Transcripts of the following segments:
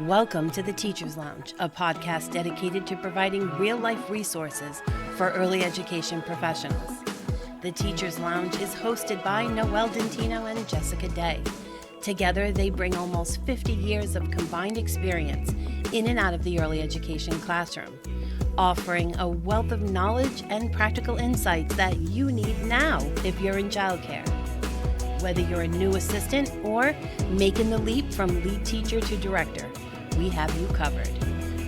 Welcome to the Teacher's Lounge, a podcast dedicated to providing real-life resources for early education professionals. The Teacher's Lounge is hosted by Noelle Dentino and Jessica Day. Together, they bring almost 50 years of combined experience in and out of the early education classroom, offering a wealth of knowledge and practical insights that you need now if you're in childcare. Whether you're a new assistant or making the leap from lead teacher to director, we have you covered.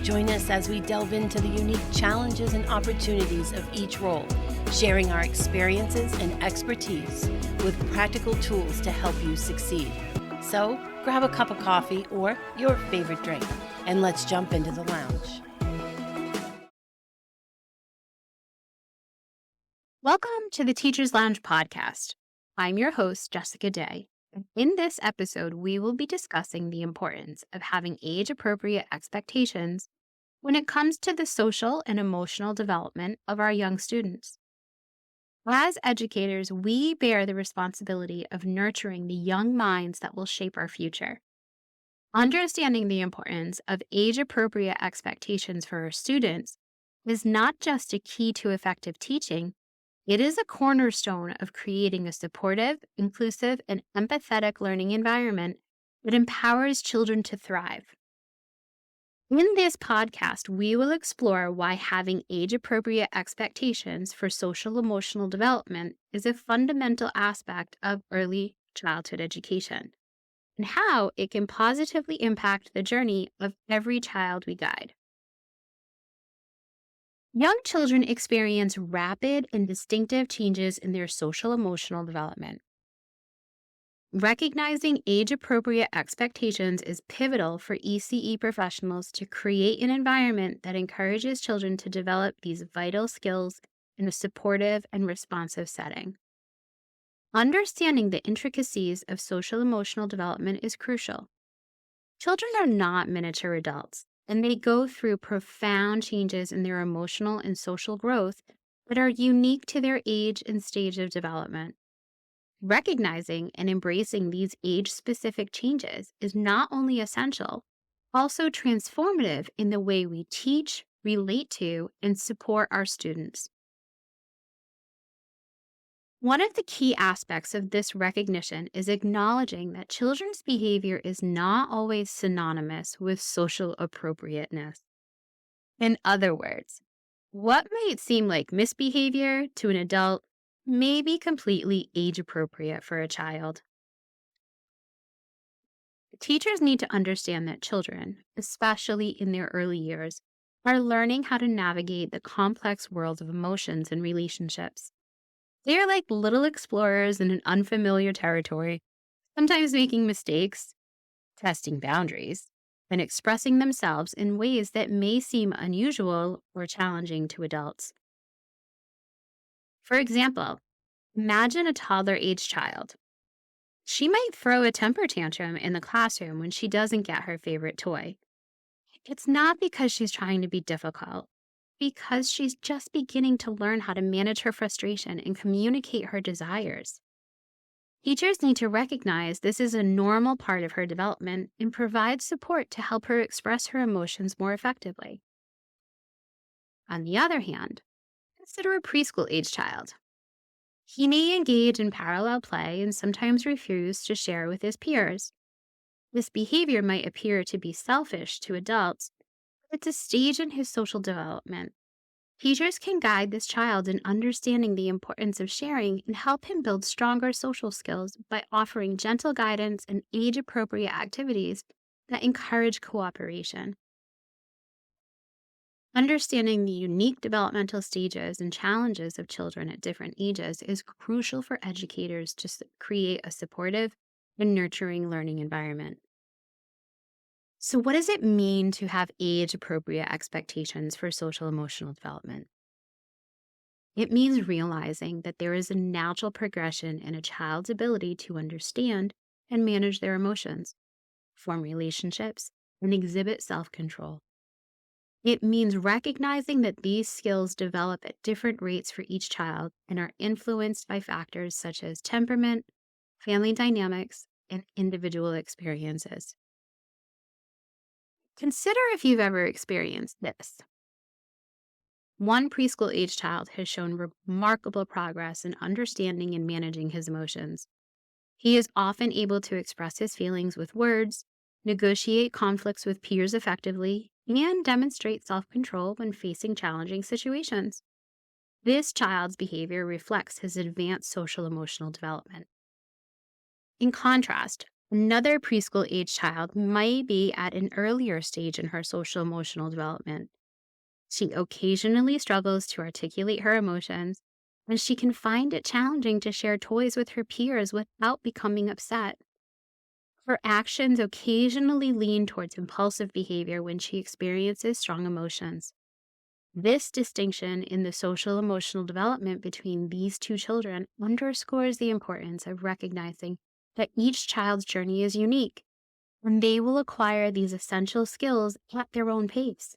Join us as we delve into the unique challenges and opportunities of each role, sharing our experiences and expertise with practical tools to help you succeed. So, grab a cup of coffee or your favorite drink, and let's jump into the lounge. Welcome to the Teacher's Lounge podcast. I'm your host, Jessica Day. In this episode, we will be discussing the importance of having age-appropriate expectations when it comes to the social and emotional development of our young students. As educators, we bear the responsibility of nurturing the young minds that will shape our future. Understanding the importance of age-appropriate expectations for our students is not just a key to effective teaching, it is a cornerstone of creating a supportive, inclusive, and empathetic learning environment that empowers children to thrive. In this podcast, we will explore why having age-appropriate expectations for social-emotional development is a fundamental aspect of early childhood education, and how it can positively impact the journey of every child we guide. Young children experience rapid and distinctive changes in their social-emotional development. Recognizing age-appropriate expectations is pivotal for ECE professionals to create an environment that encourages children to develop these vital skills in a supportive and responsive setting. Understanding the intricacies of social-emotional development is crucial. Children are not miniature adults, and they go through profound changes in their emotional and social growth that are unique to their age and stage of development. Recognizing and embracing these age-specific changes is not only essential, also transformative in the way we teach, relate to, and support our students. One of the key aspects of this recognition is acknowledging that children's behavior is not always synonymous with social appropriateness. In other words, what might seem like misbehavior to an adult may be completely age-appropriate for a child. Teachers need to understand that children, especially in their early years, are learning how to navigate the complex world of emotions and relationships. They are like little explorers in an unfamiliar territory, sometimes making mistakes, testing boundaries, and expressing themselves in ways that may seem unusual or challenging to adults. For example, imagine a toddler-aged child. She might throw a temper tantrum in the classroom when she doesn't get her favorite toy. It's not because she's trying to be difficult, because she's just beginning to learn how to manage her frustration and communicate her desires. Teachers need to recognize this is a normal part of her development and provide support to help her express her emotions more effectively. On the other hand, consider a preschool-age child. He may engage in parallel play and sometimes refuse to share with his peers. This behavior might appear to be selfish to adults, but it's a stage in his social development. Teachers can guide this child in understanding the importance of sharing and help him build stronger social skills by offering gentle guidance and age-appropriate activities that encourage cooperation. Understanding the unique developmental stages and challenges of children at different ages is crucial for educators to create a supportive and nurturing learning environment. So what does it mean to have age-appropriate expectations for social-emotional development? It means realizing that there is a natural progression in a child's ability to understand and manage their emotions, form relationships, and exhibit self-control. It means recognizing that these skills develop at different rates for each child and are influenced by factors such as temperament, family dynamics, and individual experiences. Consider if you've ever experienced this. One preschool age child has shown remarkable progress in understanding and managing his emotions. He is often able to express his feelings with words, negotiate conflicts with peers effectively, and demonstrate self-control when facing challenging situations. This child's behavior reflects his advanced social emotional development. In contrast, another preschool age child might be at an earlier stage in her social emotional development. She occasionally struggles to articulate her emotions, and she can find it challenging to share toys with her peers without becoming upset. Her actions occasionally lean towards impulsive behavior when she experiences strong emotions. This distinction in the social emotional development between these two children underscores the importance of recognizing that each child's journey is unique, and they will acquire these essential skills at their own pace.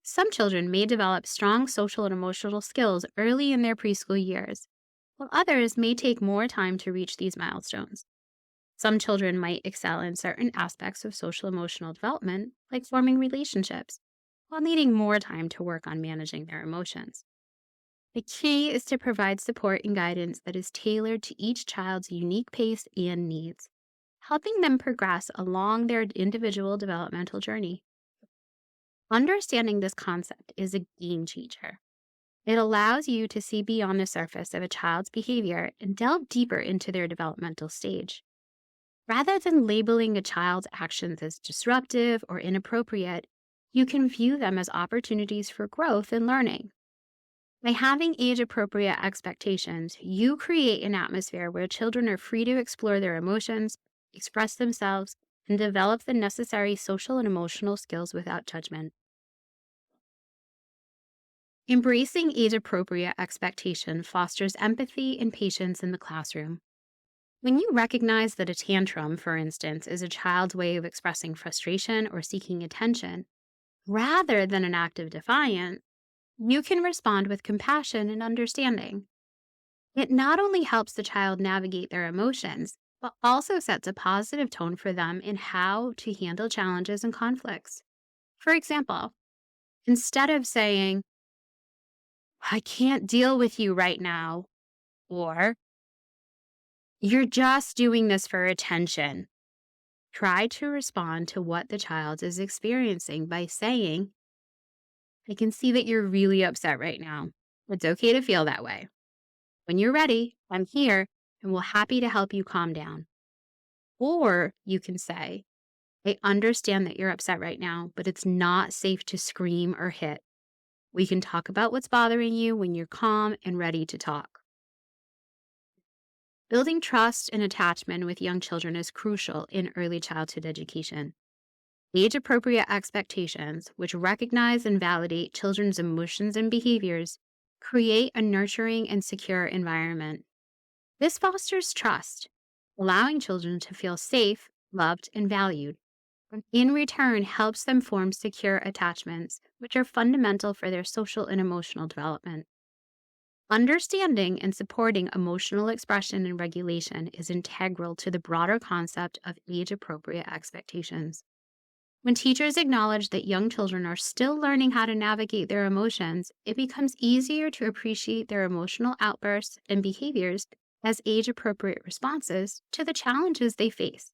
Some children may develop strong social and emotional skills early in their preschool years, while others may take more time to reach these milestones. Some children might excel in certain aspects of social emotional development, like forming relationships, while needing more time to work on managing their emotions. The key is to provide support and guidance that is tailored to each child's unique pace and needs, helping them progress along their individual developmental journey. Understanding this concept is a game changer. It allows you to see beyond the surface of a child's behavior and delve deeper into their developmental stage. Rather than labeling a child's actions as disruptive or inappropriate, you can view them as opportunities for growth and learning. By having age-appropriate expectations, you create an atmosphere where children are free to explore their emotions, express themselves, and develop the necessary social and emotional skills without judgment. Embracing age-appropriate expectation fosters empathy and patience in the classroom. When you recognize that a tantrum, for instance, is a child's way of expressing frustration or seeking attention, rather than an act of defiance, you can respond with compassion and understanding. It not only helps the child navigate their emotions, but also sets a positive tone for them in how to handle challenges and conflicts. For example, instead of saying, "I can't deal with you right now," or "You're just doing this for attention," try to respond to what the child is experiencing by saying, "I can see that you're really upset right now. It's okay to feel that way. When you're ready, I'm here and we're happy to help you calm down." Or you can say, "I understand that you're upset right now, but it's not safe to scream or hit. We can talk about what's bothering you when you're calm and ready to talk." Building trust and attachment with young children is crucial in early childhood education. Age-appropriate expectations, which recognize and validate children's emotions and behaviors, create a nurturing and secure environment. This fosters trust, allowing children to feel safe, loved, and valued, and in return helps them form secure attachments, which are fundamental for their social and emotional development. Understanding and supporting emotional expression and regulation is integral to the broader concept of age-appropriate expectations. When teachers acknowledge that young children are still learning how to navigate their emotions, it becomes easier to appreciate their emotional outbursts and behaviors as age-appropriate responses to the challenges they face.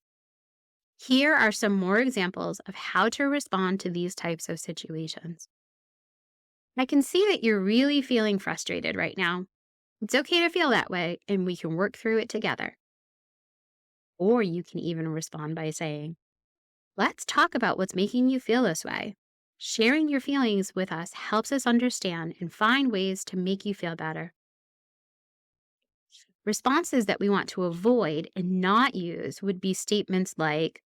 Here are some more examples of how to respond to these types of situations. "I can see that you're really feeling frustrated right now. It's okay to feel that way, and we can work through it together." Or you can even respond by saying, "Let's talk about what's making you feel this way. Sharing your feelings with us helps us understand and find ways to make you feel better." Responses that we want to avoid and not use would be statements like,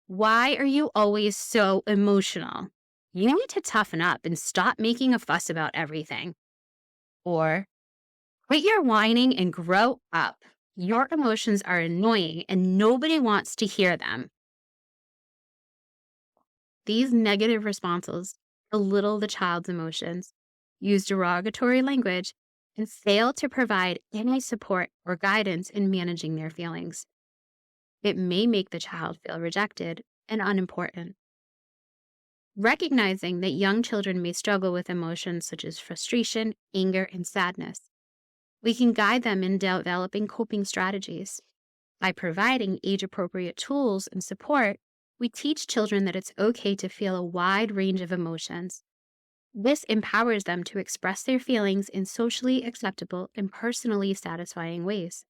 "Why are you always so emotional? You need to toughen up and stop making a fuss about everything." Or, "Quit your whining and grow up. Your emotions are annoying and nobody wants to hear them." These negative responses belittle the child's emotions, use derogatory language, and fail to provide any support or guidance in managing their feelings. It may make the child feel rejected and unimportant. Recognizing that young children may struggle with emotions such as frustration, anger, and sadness, we can guide them in developing coping strategies. By providing age-appropriate tools and support, we teach children that it's okay to feel a wide range of emotions. This empowers them to express their feelings in socially acceptable and personally satisfying ways.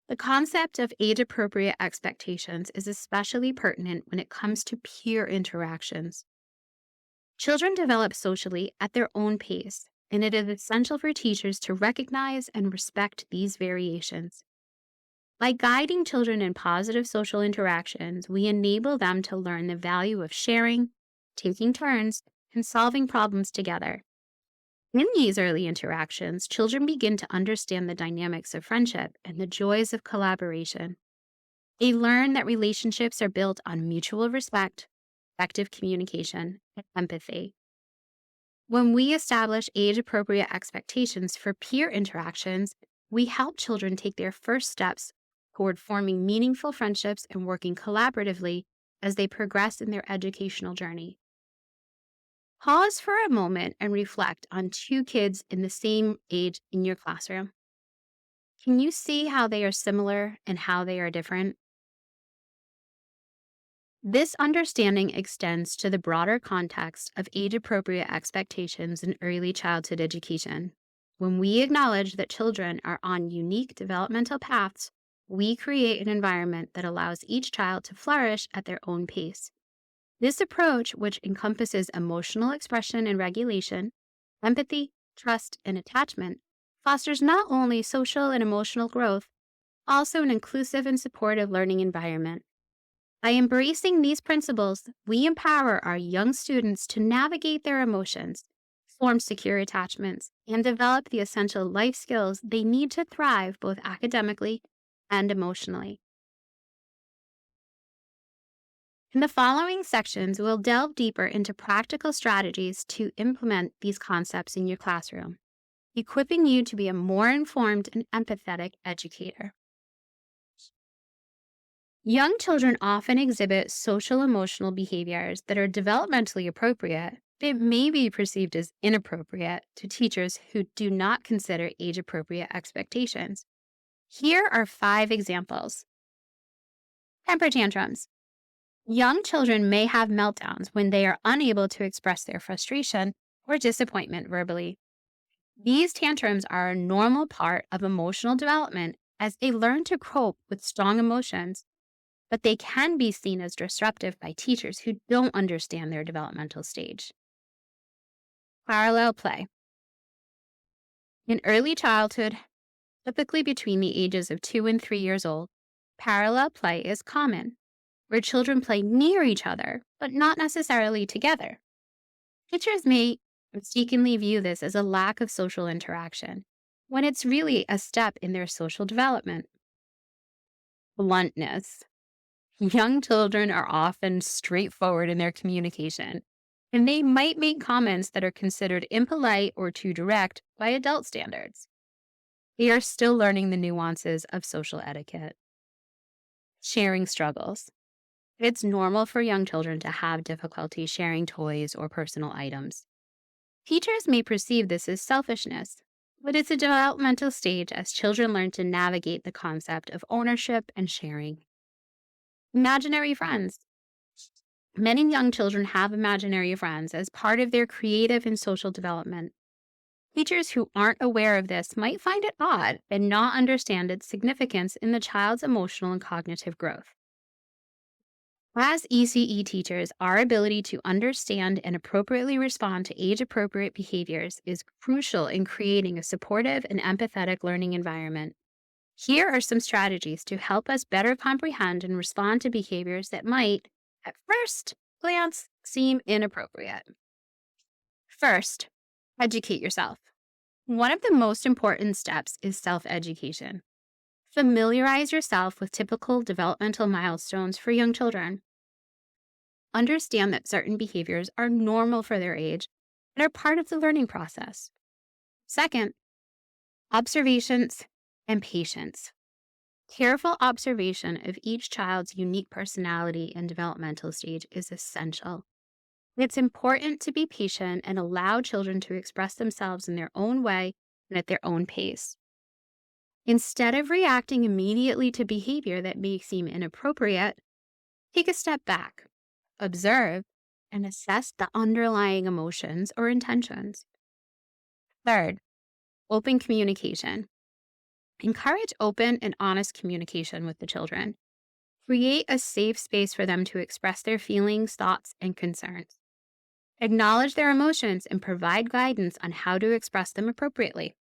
The concept of age-appropriate expectations is especially pertinent when it comes to peer interactions. Children develop socially at their own pace, and it is essential for teachers to recognize and respect these variations. By guiding children in positive social interactions, we enable them to learn the value of sharing, taking turns, and solving problems together. In these early interactions, children begin to understand the dynamics of friendship and the joys of collaboration. They learn that relationships are built on mutual respect, effective communication, and empathy. When we establish age-appropriate expectations for peer interactions, we help children take their first steps toward forming meaningful friendships and working collaboratively as they progress in their educational journey. Pause for a moment and reflect on two kids in the same age in your classroom. Can you see how they are similar and how they are different? This understanding extends to the broader context of age-appropriate expectations in early childhood education. When we acknowledge that children are on unique developmental paths, we create an environment that allows each child to flourish at their own pace. This approach, which encompasses emotional expression and regulation, empathy, trust, and attachment, fosters not only social and emotional growth, also an inclusive and supportive learning environment. By embracing these principles, we empower our young students to navigate their emotions, form secure attachments, and develop the essential life skills they need to thrive both academically and emotionally. In the following sections, we'll delve deeper into practical strategies to implement these concepts in your classroom, equipping you to be a more informed and empathetic educator. Young children often exhibit social-emotional behaviors that are developmentally appropriate, but may be perceived as inappropriate to teachers who do not consider age-appropriate expectations. Here are 5 examples. Temper tantrums. Young children may have meltdowns when they are unable to express their frustration or disappointment verbally. These tantrums are a normal part of emotional development as they learn to cope with strong emotions, but they can be seen as disruptive by teachers who don't understand their developmental stage. Parallel play. In early childhood, typically between the ages of 2 and 3 years old, parallel play is common, where children play near each other, but not necessarily together. Teachers may mistakenly view this as a lack of social interaction, when it's really a step in their social development. Bluntness. Young children are often straightforward in their communication, and they might make comments that are considered impolite or too direct by adult standards. They are still learning the nuances of social etiquette. Sharing struggles. It's normal for young children to have difficulty sharing toys or personal items. Teachers may perceive this as selfishness, but it's a developmental stage as children learn to navigate the concept of ownership and sharing. Imaginary friends. Many young children have imaginary friends as part of their creative and social development. Teachers who aren't aware of this might find it odd and not understand its significance in the child's emotional and cognitive growth. As ECE teachers, our ability to understand and appropriately respond to age-appropriate behaviors is crucial in creating a supportive and empathetic learning environment. Here are some strategies to help us better comprehend and respond to behaviors that might, at first glance, seem inappropriate. First, educate yourself. One of the most important steps is self-education. Familiarize yourself with typical developmental milestones for young children. Understand that certain behaviors are normal for their age and are part of the learning process. Second, observations and patience. Careful observation of each child's unique personality and developmental stage is essential. It's important to be patient and allow children to express themselves in their own way and at their own pace. Instead of reacting immediately to behavior that may seem inappropriate, take a step back, observe, and assess the underlying emotions or intentions. Third, open communication. Encourage open and honest communication with the children. Create a safe space for them to express their feelings, thoughts, and concerns. Acknowledge their emotions and provide guidance on how to express them appropriately.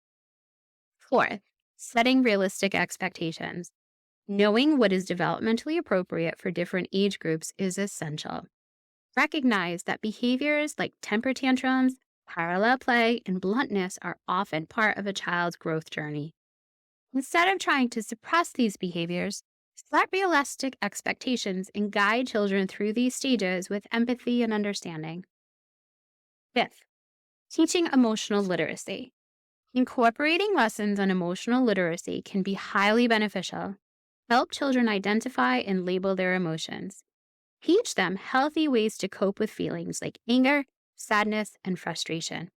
Fourth, setting realistic expectations. Knowing what is developmentally appropriate for different age groups is essential. Recognize that behaviors like temper tantrums, parallel play, and bluntness are often part of a child's growth journey. Instead of trying to suppress these behaviors, set realistic expectations and guide children through these stages with empathy and understanding. Fifth, teaching emotional literacy. Incorporating lessons on emotional literacy can be highly beneficial. Help children identify and label their emotions. Teach them healthy ways to cope with feelings like anger, sadness, and frustration.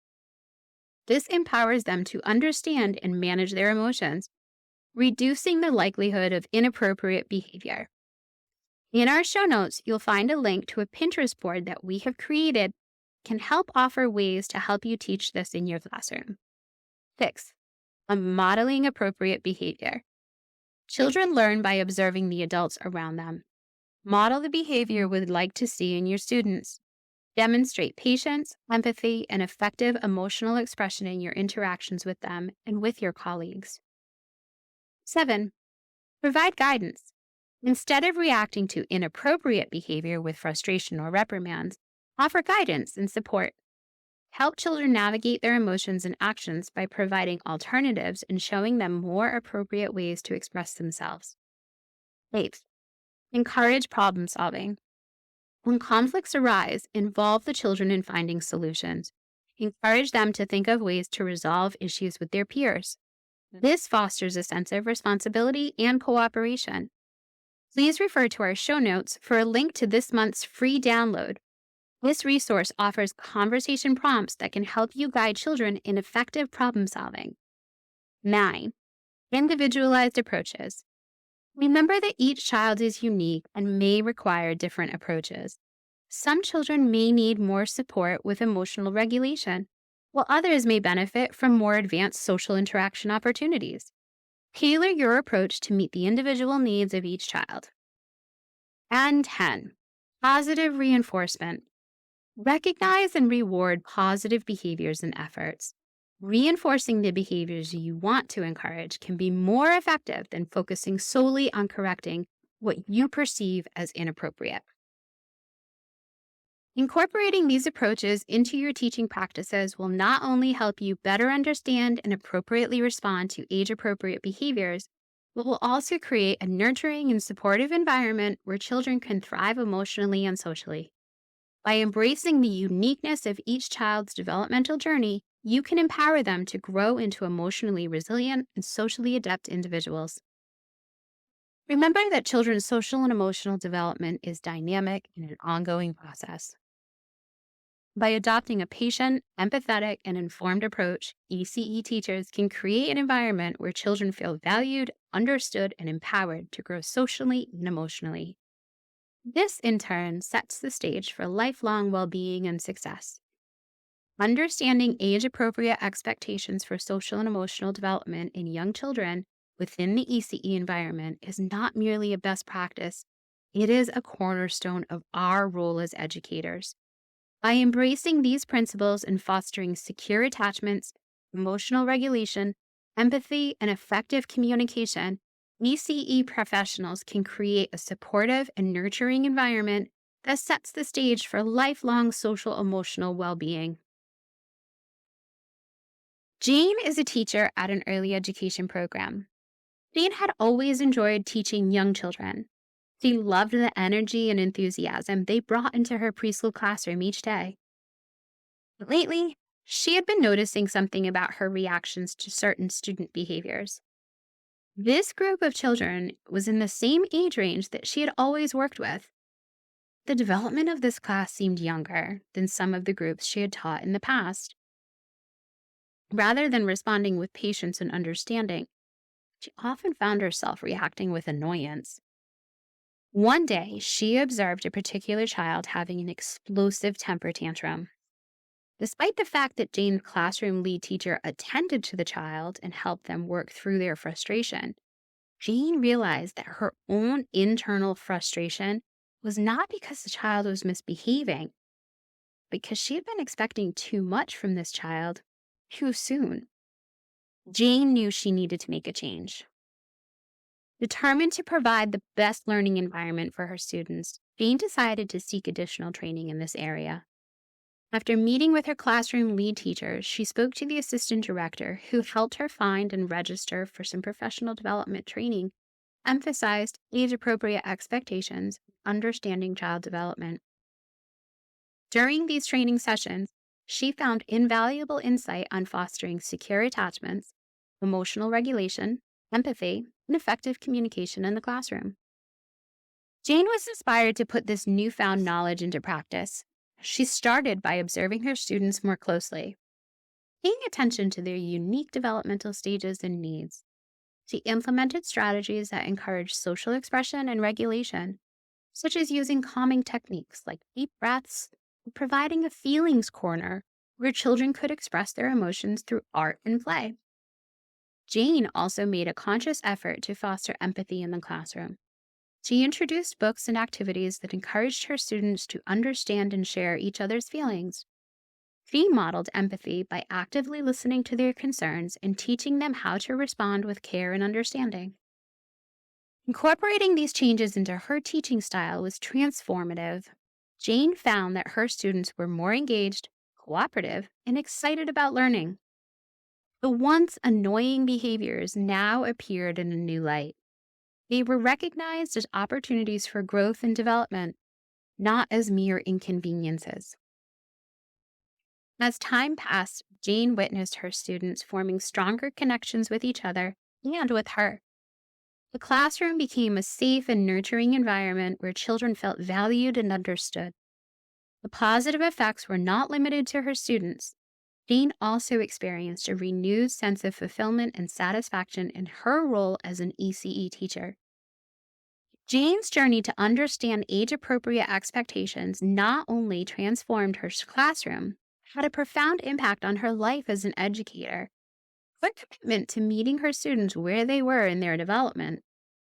This empowers them to understand and manage their emotions, reducing the likelihood of inappropriate behavior. In our show notes, you'll find a link to a Pinterest board that we have created that can help offer ways to help you teach this in your classroom. 6. Modeling appropriate behavior. Children learn by observing the adults around them. Model the behavior you would like to see in your students. Demonstrate patience, empathy, and effective emotional expression in your interactions with them and with your colleagues. 7. Provide guidance. Instead of reacting to inappropriate behavior with frustration or reprimands, offer guidance and support. Help children navigate their emotions and actions by providing alternatives and showing them more appropriate ways to express themselves. 8. Encourage problem solving. When conflicts arise, involve the children in finding solutions. Encourage them to think of ways to resolve issues with their peers. This fosters a sense of responsibility and cooperation. Please refer to our show notes for a link to this month's free download. This resource offers conversation prompts that can help you guide children in effective problem solving. 9. Individualized approaches. Remember that each child is unique and may require different approaches. Some children may need more support with emotional regulation, while others may benefit from more advanced social interaction opportunities. Tailor your approach to meet the individual needs of each child. And 10. Positive reinforcement. Recognize and reward positive behaviors and efforts. Reinforcing the behaviors you want to encourage can be more effective than focusing solely on correcting what you perceive as inappropriate. Incorporating these approaches into your teaching practices will not only help you better understand and appropriately respond to age-appropriate behaviors, but will also create a nurturing and supportive environment where children can thrive emotionally and socially. By embracing the uniqueness of each child's developmental journey, you can empower them to grow into emotionally resilient and socially adept individuals. Remember that children's social and emotional development is dynamic and an ongoing process. By adopting a patient, empathetic, and informed approach, ECE teachers can create an environment where children feel valued, understood, and empowered to grow socially and emotionally. This, in turn, sets the stage for lifelong well-being and success. Understanding age-appropriate expectations for social and emotional development in young children within the ECE environment is not merely a best practice, it is a cornerstone of our role as educators. By embracing these principles and fostering secure attachments, emotional regulation, empathy, and effective communication, ECE professionals can create a supportive and nurturing environment that sets the stage for lifelong social-emotional well-being. Jane is a teacher at an early education program. Jane had always enjoyed teaching young children. She loved the energy and enthusiasm they brought into her preschool classroom each day. But lately, she had been noticing something about her reactions to certain student behaviors. This group of children was in the same age range that she had always worked with. The development of this class seemed younger than some of the groups she had taught in the past. Rather than responding with patience and understanding, she often found herself reacting with annoyance. One day, she observed a particular child having an explosive temper tantrum. Despite the fact that Jane's classroom lead teacher attended to the child and helped them work through their frustration, Jane realized that her own internal frustration was not because the child was misbehaving, because she had been expecting too much from this child too soon. Jane knew she needed to make a change. Determined to provide the best learning environment for her students, Jane decided to seek additional training in this area. After meeting with her classroom lead teacher, she spoke to the assistant director, who helped her find and register for some professional development training, emphasized age-appropriate expectations, and understanding child development. During these training sessions, she found invaluable insight on fostering secure attachments, emotional regulation, empathy, and effective communication in the classroom. Jane was inspired to put this newfound knowledge into practice. She started by observing her students more closely, paying attention to their unique developmental stages and needs. She implemented strategies that encouraged social expression and regulation, such as using calming techniques like deep breaths and providing a feelings corner where children could express their emotions through art and play. Jane also made a conscious effort to foster empathy in the classroom. She introduced books and activities that encouraged her students to understand and share each other's feelings. She modeled empathy by actively listening to their concerns and teaching them how to respond with care and understanding. Incorporating these changes into her teaching style was transformative. Jane found that her students were more engaged, cooperative, and excited about learning. The once annoying behaviors now appeared in a new light. They were recognized as opportunities for growth and development, not as mere inconveniences. As time passed, Jane witnessed her students forming stronger connections with each other and with her. The classroom became a safe and nurturing environment where children felt valued and understood. The positive effects were not limited to her students. Jane also experienced a renewed sense of fulfillment and satisfaction in her role as an ECE teacher. Jane's journey to understand age-appropriate expectations not only transformed her classroom, had a profound impact on her life as an educator. Her commitment to meeting her students where they were in their development,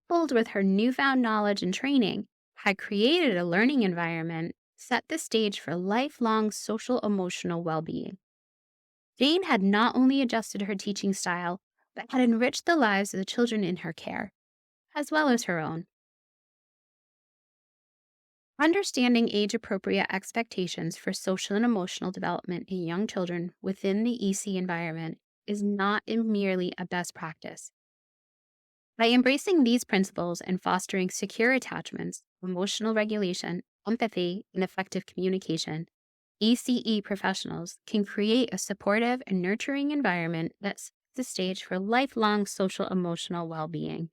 coupled with her newfound knowledge and training, had created a learning environment, set the stage for lifelong social-emotional well-being. Jane had not only adjusted her teaching style, but had enriched the lives of the children in her care, as well as her own. Understanding age-appropriate expectations for social and emotional development in young children within the EC environment is not merely a best practice. By embracing these principles and fostering secure attachments, emotional regulation, empathy, and effective communication, ECE professionals can create a supportive and nurturing environment that sets the stage for lifelong social-emotional well-being.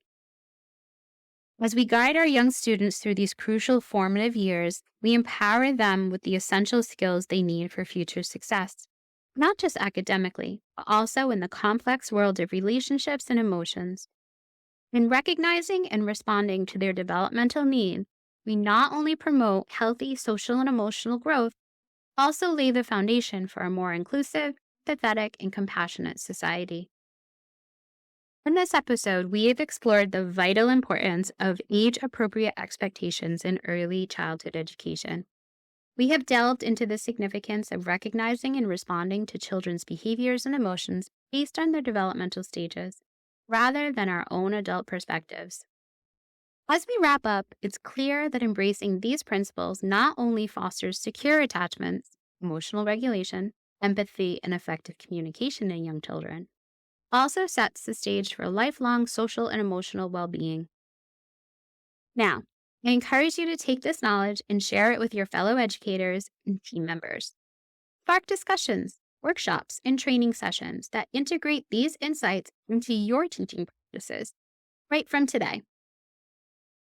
As we guide our young students through these crucial formative years, we empower them with the essential skills they need for future success, not just academically, but also in the complex world of relationships and emotions. In recognizing and responding to their developmental needs, we not only promote healthy social and emotional growth, but also lay the foundation for a more inclusive, empathetic, and compassionate society. In this episode, we have explored the vital importance of age-appropriate expectations in early childhood education. We have delved into the significance of recognizing and responding to children's behaviors and emotions based on their developmental stages, rather than our own adult perspectives. As we wrap up, it's clear that embracing these principles not only fosters secure attachments, emotional regulation, empathy, and effective communication in young children, also sets the stage for lifelong social and emotional well-being. Now, I encourage you to take this knowledge and share it with your fellow educators and team members. Spark discussions, workshops, and training sessions that integrate these insights into your teaching practices right from today.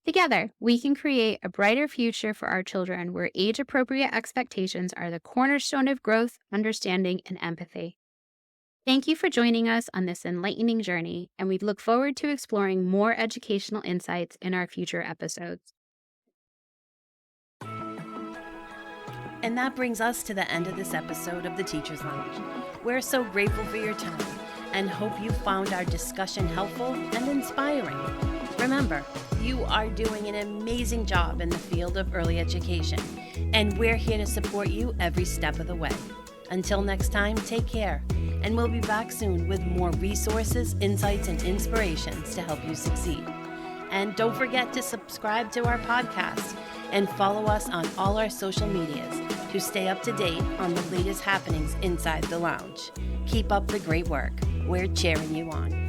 Together, we can create a brighter future for our children where age-appropriate expectations are the cornerstone of growth, understanding, and empathy. Thank you for joining us on this enlightening journey, and we look forward to exploring more educational insights in our future episodes. And that brings us to the end of this episode of the Teachers Lounge. We're so grateful for your time and hope you found our discussion helpful and inspiring. Remember, you are doing an amazing job in the field of early education, and we're here to support you every step of the way. Until next time, take care, and we'll be back soon with more resources, insights, and inspirations to help you succeed. And don't forget to subscribe to our podcast and follow us on all our social medias to stay up to date on the latest happenings inside the lounge. Keep up the great work. We're cheering you on.